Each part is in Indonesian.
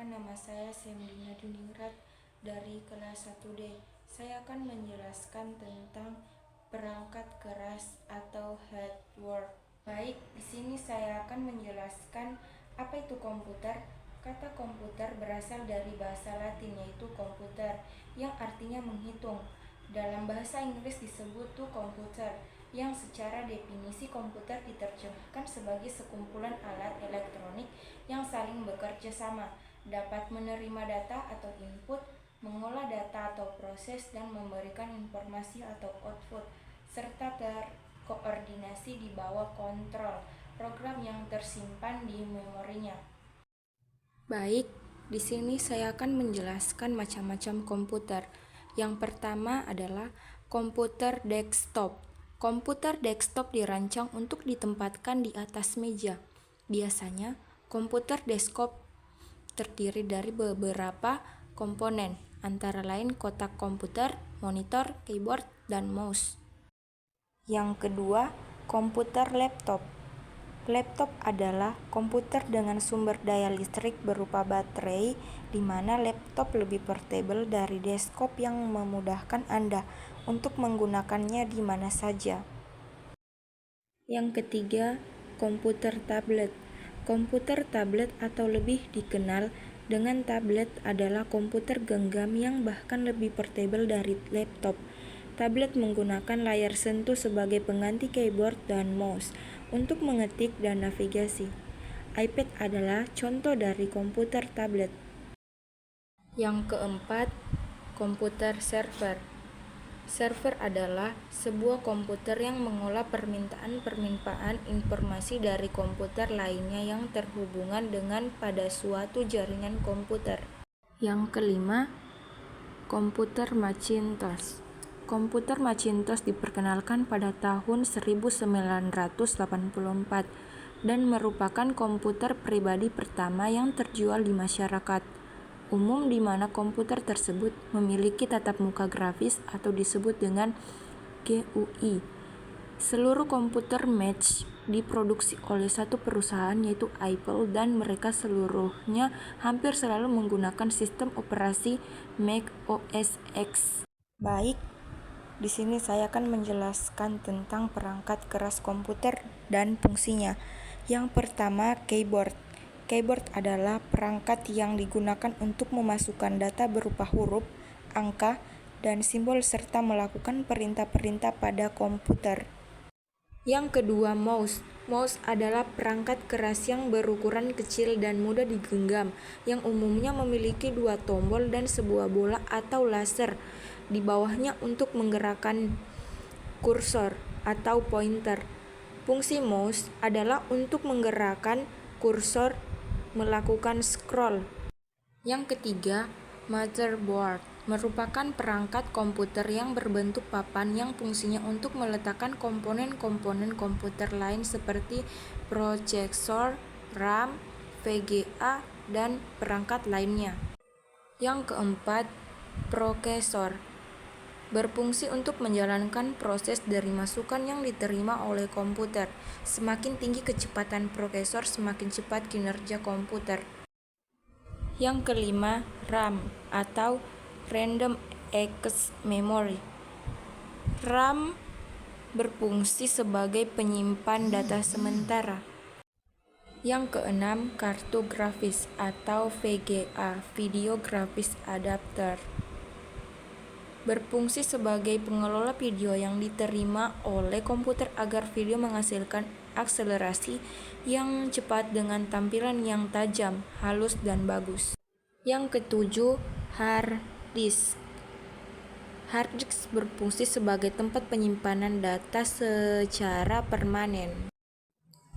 perkenalkan, nama saya Semdina Duningrat dari kelas 1D. Saya akan menjelaskan tentang perangkat keras atau hardware. Baik, di sini saya akan menjelaskan apa itu komputer. Kata komputer berasal dari bahasa Latin yaitu komputer yang artinya menghitung. Dalam bahasa Inggris disebut komputer, yang secara definisi komputer diterjemahkan sebagai sekumpulan alat elektronik yang saling bekerja sama, dapat menerima data atau input, mengolah data atau proses, dan memberikan informasi atau output, serta terkoordinasi di bawah kontrol program yang tersimpan di memorinya. Baik, di sini saya akan menjelaskan macam-macam komputer. Yang pertama adalah komputer desktop. Komputer desktop dirancang untuk ditempatkan di atas meja. Biasanya, komputer desktop terdiri dari beberapa komponen, antara lain kotak komputer, monitor, keyboard, dan mouse. Yang kedua, komputer laptop. Laptop adalah komputer dengan sumber daya listrik berupa baterai, di mana laptop lebih portable dari desktop yang memudahkan Anda untuk menggunakannya di mana saja. Yang ketiga, komputer tablet. Komputer tablet atau lebih dikenal dengan tablet adalah komputer genggam yang bahkan lebih portable dari laptop. Tablet menggunakan layar sentuh sebagai pengganti keyboard dan mouse untuk mengetik dan navigasi. iPad adalah contoh dari komputer tablet. Yang keempat, komputer server. Server adalah sebuah komputer yang mengolah permintaan informasi dari komputer lainnya yang terhubungan dengan pada suatu jaringan komputer. Yang kelima, komputer Macintosh. Komputer Macintosh diperkenalkan pada tahun 1984 dan merupakan komputer pribadi pertama yang terjual di masyarakat umum, di mana komputer tersebut memiliki tatap muka grafis atau disebut dengan GUI. Seluruh komputer Mac diproduksi oleh satu perusahaan yaitu Apple, dan mereka seluruhnya hampir selalu menggunakan sistem operasi Mac OS X. Baik, di sini saya akan menjelaskan tentang perangkat keras komputer dan fungsinya. Yang pertama, keyboard. Keyboard adalah perangkat yang digunakan untuk memasukkan data berupa huruf, angka, dan simbol serta melakukan perintah-perintah pada komputer. Yang kedua, mouse. Mouse adalah perangkat keras yang berukuran kecil dan mudah digenggam, yang umumnya memiliki dua tombol dan sebuah bola atau laser di bawahnya untuk menggerakkan kursor atau pointer. Fungsi mouse adalah untuk menggerakkan kursor, melakukan scroll. Yang ketiga, motherboard merupakan perangkat komputer yang berbentuk papan yang fungsinya untuk meletakkan komponen-komponen komputer lain seperti prosesor, RAM, VGA, dan perangkat lainnya. Yang keempat, prosesor berfungsi untuk menjalankan proses dari masukan yang diterima oleh komputer. Semakin tinggi kecepatan prosesor, semakin cepat kinerja komputer. Yang kelima, RAM atau Random Access Memory. RAM berfungsi sebagai penyimpan data sementara. Yang keenam, kartu grafis atau VGA, Video Graphics Adapter. Berfungsi sebagai pengelola video yang diterima oleh komputer agar video menghasilkan akselerasi yang cepat dengan tampilan yang tajam, halus, dan bagus. Yang ketujuh, hard disk. Hard disk berfungsi sebagai tempat penyimpanan data secara permanen.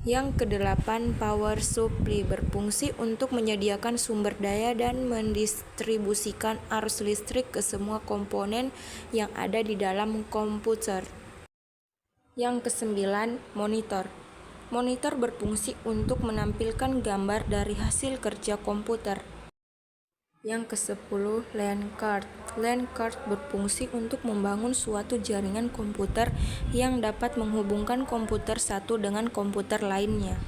Yang kedelapan, power supply berfungsi untuk menyediakan sumber daya dan mendistribusikan arus listrik ke semua komponen yang ada di dalam komputer. Yang kesembilan, monitor. Monitor berfungsi untuk menampilkan gambar dari hasil kerja komputer. Yang kesepuluh, LAN card. LAN card berfungsi untuk membangun suatu jaringan komputer yang dapat menghubungkan komputer satu dengan komputer lainnya.